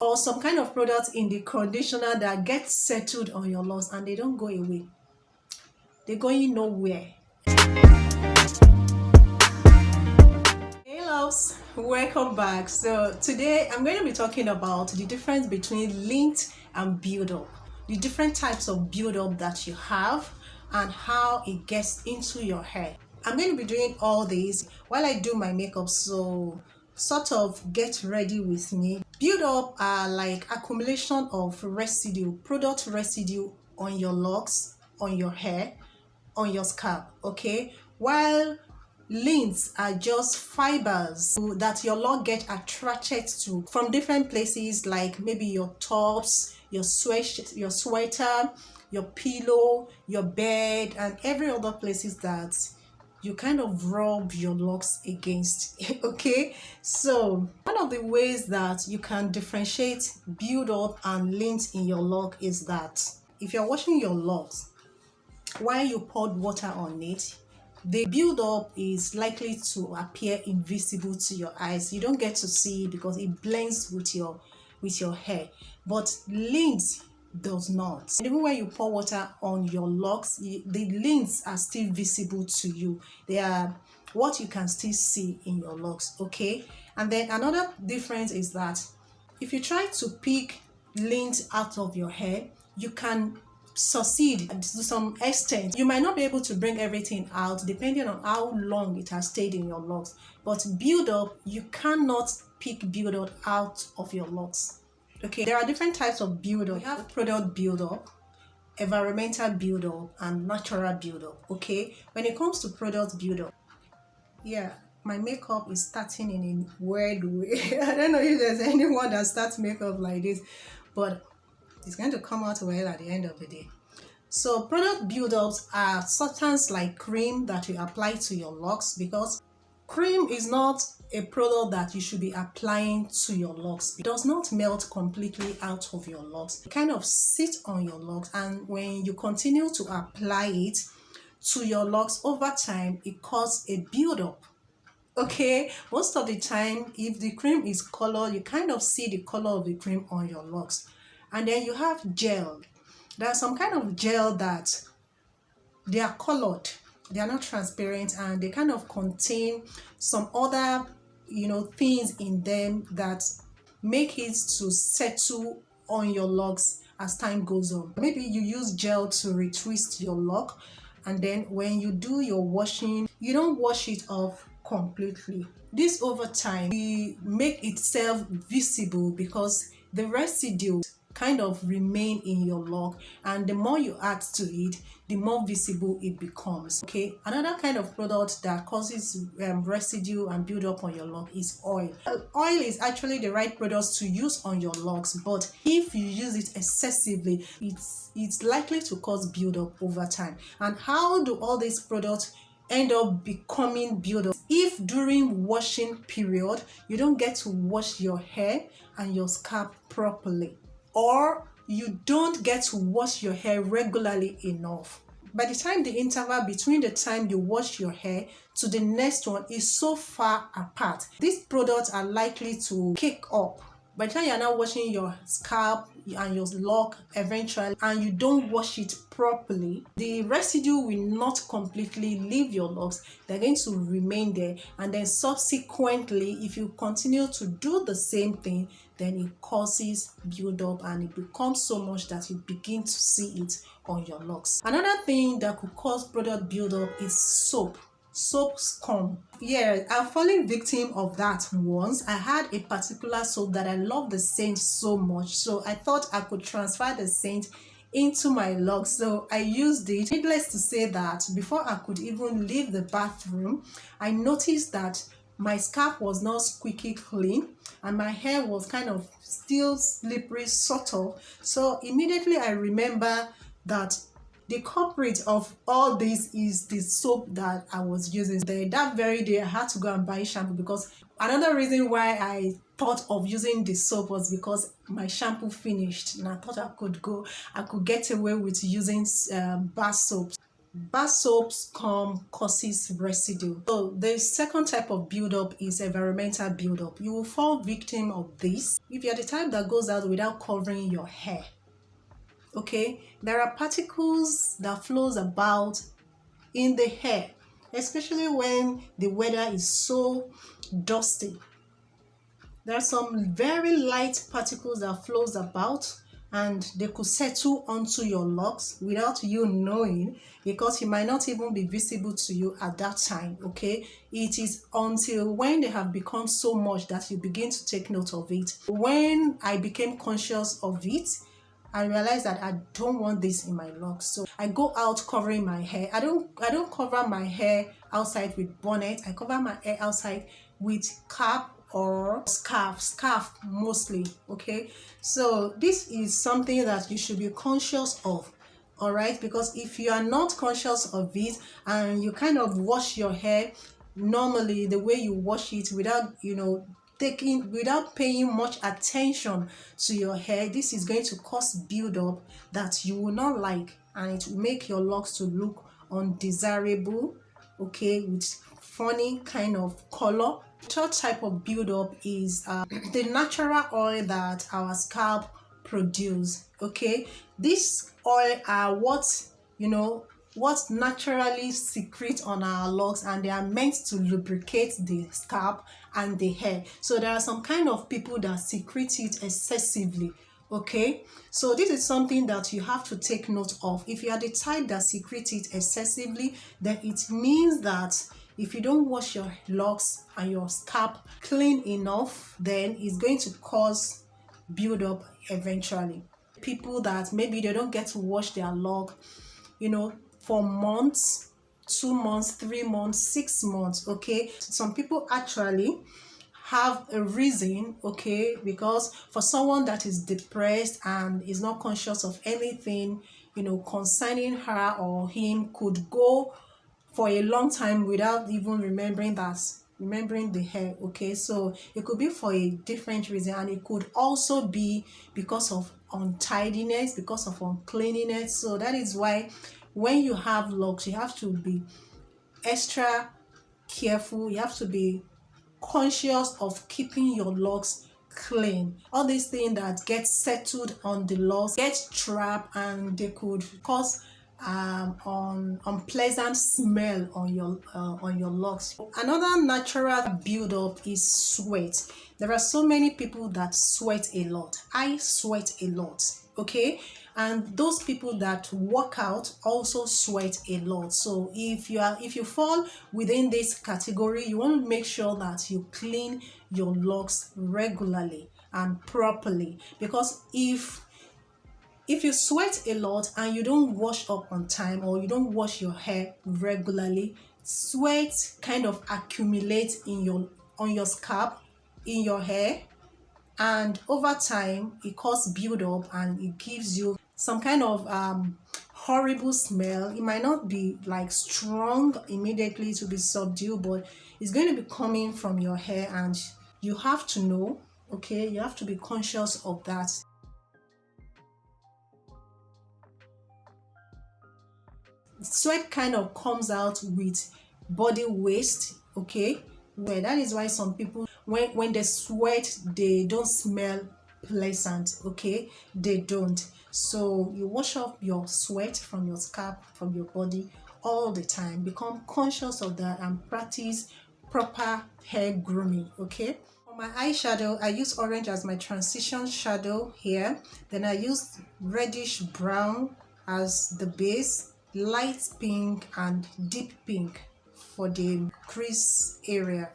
or some kind of product in the conditioner that gets settled on your locks and they don't go away. They're going nowhere. Hey loves, welcome back. So today I'm going to be talking about the difference between lint and build up, the different types of build up that you have and how it gets into your hair. I'm going to be doing all this while I do my makeup, so sort of get ready with me. Build up are like accumulation of residue, product residue on your locks, on your hair, on your scalp, okay? While lints are just fibers that your lock get attracted to from different places, like maybe your tops, your sweater, your pillow, your bed, and every other places that you kind of rub your locks against. Okay, so one of the ways that you can differentiate build up and lint in your lock is that if you're washing your locks, while you poured water on it, the build up is likely to appear invisible to your eyes. You don't get to see it because it blends with your hair, but lint does not. And even when you pour water on your locks, the lints are still visible to you. They are what you can still see in your locks, okay? And then another difference is that if you try to pick lint out of your hair, you can succeed to some extent. You might not be able to bring everything out depending on how long it has stayed in your locks, but build up, you cannot pick build up out of your locks. Okay, there are different types of build up. We have product build up, environmental build up, and natural build up. Okay, when it comes to product build up, yeah, my makeup is starting in a weird way. I don't know if there's anyone that starts makeup like this, but it's going to come out well at the end of the day. So product buildups are substances like cream that you apply to your locks, because cream is not a product that you should be applying to your locks. It does not melt completely out of your locks. It kind of sits on your locks, and when you continue to apply it to your locks over time, it causes a buildup. Okay, most of the time, if the cream is colored, you kind of see the color of the cream on your locks. And then you have gel. There's some kind of gel that they are colored, they are not transparent, and they kind of contain some other things in them that make it to settle on your locks as time goes on. Maybe you use gel to retwist your lock, and then when you do your washing, you don't wash it off completely. This over time will make itself visible because the residue kind of remain in your lock, and the more you add to it, the more visible it becomes. Okay, another kind of product that causes residue and build up on your lock is oil. Oil is actually the right product to use on your locks, but if you use it excessively, it's likely to cause build up over time. And how do all these products end up becoming build up? If during washing period you don't get to wash your hair and your scalp properly, or you don't get to wash your hair regularly enough, by the time the interval between the time you wash your hair to the next one is so far apart, these products are likely to kick up. By the time you're now washing your scalp and your lock eventually, and you don't wash it properly, the residue will not completely leave your locks. They're going to remain there, and then subsequently, if you continue to do the same thing, then it causes build-up, and it becomes so much that you begin to see it on your locks. Another thing that could cause product build-up is soap scum. Yeah, I've fallen victim of that once. I had a particular soap that I love the scent so much, so I thought I could transfer the scent into my locks, so I used it. Needless to say that before I could even leave the bathroom, I noticed that my scalp was not squeaky clean and my hair was kind of still slippery, sort of. So immediately I remember that the culprit of all this is the soap that I was using. That very day I had to go and buy shampoo, because another reason why I thought of using the soap was because my shampoo finished and I thought I could get away with using bar soap. Bar soaps causes residue. So the second type of buildup is environmental buildup. You will fall victim of this if you're the type that goes out without covering your hair. Okay, there are particles that flows about in the hair, especially when the weather is so dusty. There are some very light particles that flows about, and they could settle onto your locks without you knowing, because it might not even be visible to you at that time. Okay, it is until when they have become so much that you begin to take note of it. When I became conscious of it, I realized that I don't want this in my locks, so I go out covering my hair. I don't cover my hair outside with bonnet. I cover my hair outside with cap or scarf mostly. Okay, so this is something that you should be conscious of. All right, because if you are not conscious of it and you kind of wash your hair normally the way you wash it without without paying much attention to your hair, this is going to cause buildup that you will not like, and it will make your locks to look undesirable, okay, with funny kind of color. Third type of buildup is the natural oil that our scalp produce. Okay, this oil are what naturally secrete on our locks, and they are meant to lubricate the scalp and the hair. So there are some kind of people that secrete it excessively. Okay, so this is something that you have to take note of. If you are the type that secrete it excessively, then it means that if you don't wash your locks and your scalp clean enough, then it's going to cause buildup eventually. People that maybe they don't get to wash their lock for months, 2 months, 3 months, 6 months. Okay, some people actually have a reason, okay, because for someone that is depressed and is not conscious of anything concerning her or him, could go for a long time without even remembering the hair. Okay, so it could be for a different reason, and it could also be because of untidiness, because of uncleanliness. So that is why when you have locks, you have to be extra careful. You have to be conscious of keeping your locks clean. All these things that get settled on the locks get trapped, and they could cause unpleasant smell on your locks. Another natural buildup is sweat. There are so many people that sweat a lot. I sweat a lot. Okay, and those people that work out also sweat a lot. So if you fall within this category, you want to make sure that you clean your locks regularly and properly, because if you sweat a lot and you don't wash up on time, or you don't wash your hair regularly, sweat kind of accumulates on your scalp, in your hair, and over time it causes buildup, and it gives you some kind of horrible smell. It might not be like strong immediately, to be subdued, but it's going to be coming from your hair, and you have to know. Okay, you have to be conscious of that. Sweat kind of comes out with body waste. Okay, well, that is why some people, when they sweat, they don't smell pleasant. Okay, they don't. So you wash up your sweat from your scalp, from your body all the time. Become conscious of that and practice proper hair grooming. Okay, for my eyeshadow, I use orange as my transition shadow here. Then I use reddish brown as the base, light pink and deep pink for the crease area.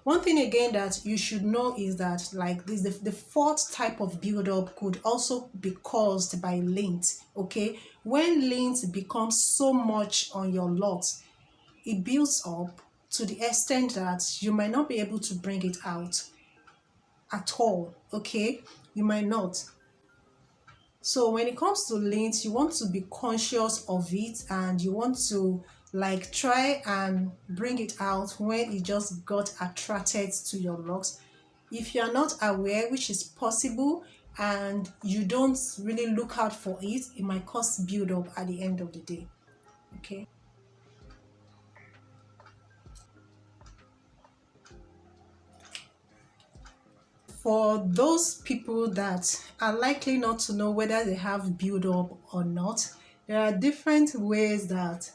One thing again that you should know is that, like this, the fourth type of buildup could also be caused by lint. Okay, when lint becomes so much on your locks, it builds up to the extent that you might not be able to bring it out at all. Okay, you might not. So when it comes to lint, you want to be conscious of it, and you want to like try and bring it out when it just got attracted to your locks. If you are not aware, which is possible, and you don't really look out for it, it might cause buildup at the end of the day. Okay. For those people that are likely not to know whether they have build up or not, there are different ways that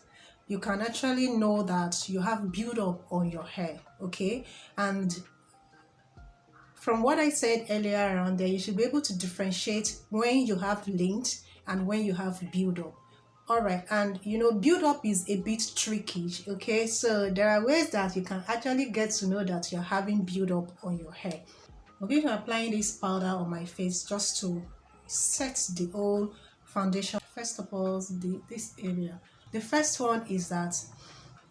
you can actually know that you have build up on your hair. Okay, and from what I said earlier around there, you should be able to differentiate when you have lint and when you have build up. All right, and you know, build up is a bit tricky. Okay, so there are ways that you can actually get to know that you're having build up on your hair. I'm going to apply this powder on my face just to set the whole foundation. First of all, this area. The first one is that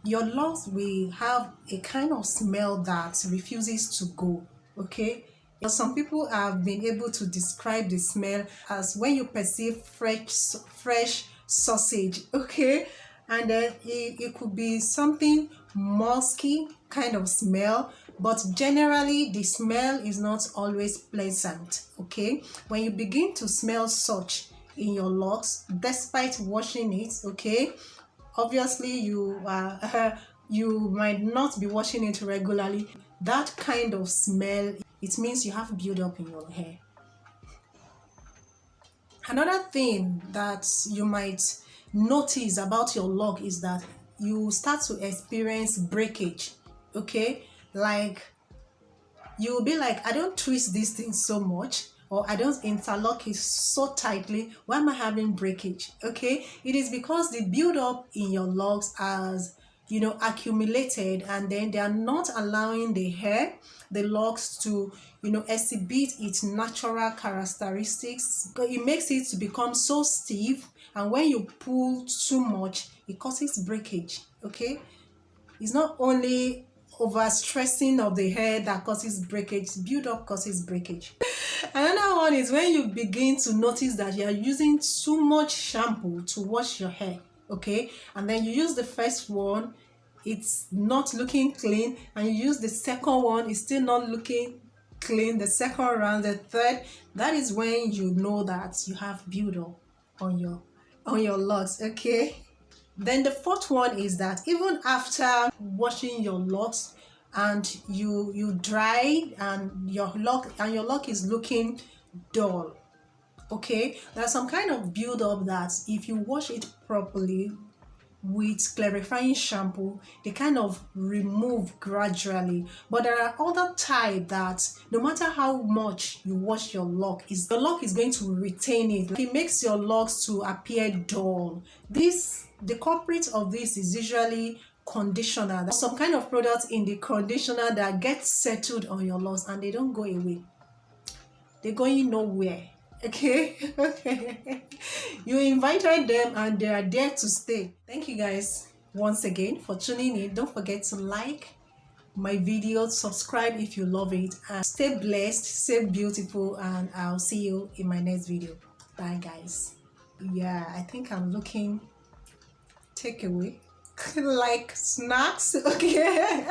your locks will have a kind of smell that refuses to go. Okay, some people have been able to describe the smell as when you perceive fresh sausage. Okay, and then it could be something musky kind of smell, but generally the smell is not always pleasant. Okay, when you begin to smell such in your locks despite washing it, okay, obviously you you might not be washing it regularly. That kind of smell, it means you have buildup in your hair. Another thing that you might notice about your lock is that you start to experience breakage. Okay, like you'll be like, I don't twist this thing so much, or I don't interlock it so tightly. Why am I having breakage? Okay, it is because the buildup in your locks has, you know, accumulated, and then they are not allowing the hair, the locks, to, you know, exhibit its natural characteristics. It makes it to become so stiff, and when you pull too much, it causes breakage. Okay, it's not only overstressing of the hair that causes breakage, build up causes breakage. Another one is when you begin to notice that you are using too much shampoo to wash your hair. Okay, and then you use the first one, it's not looking clean, and you use the second one, it's still not looking clean, the second round, the third, that is when you know that you have build up on your locks. Okay, then the fourth one is that even after washing your locks and you dry and your lock is looking dull, okay, there's some kind of build up that if you wash it properly with clarifying shampoo, they kind of remove gradually. But there are other type that no matter how much you wash your lock, the lock is going to retain it. It makes your locks to appear dull. The culprit of this is usually conditioner. There's some kind of product in the conditioner that gets settled on your locks and they don't go away. They're going nowhere. Okay. Okay, you invited them and they are there to stay. Thank you guys once again for tuning in. Don't forget to like my video, subscribe if you love it, and stay blessed, stay beautiful, and I'll see you in my next video. Bye guys. Yeah, I think I'm looking takeaway like snacks. Okay.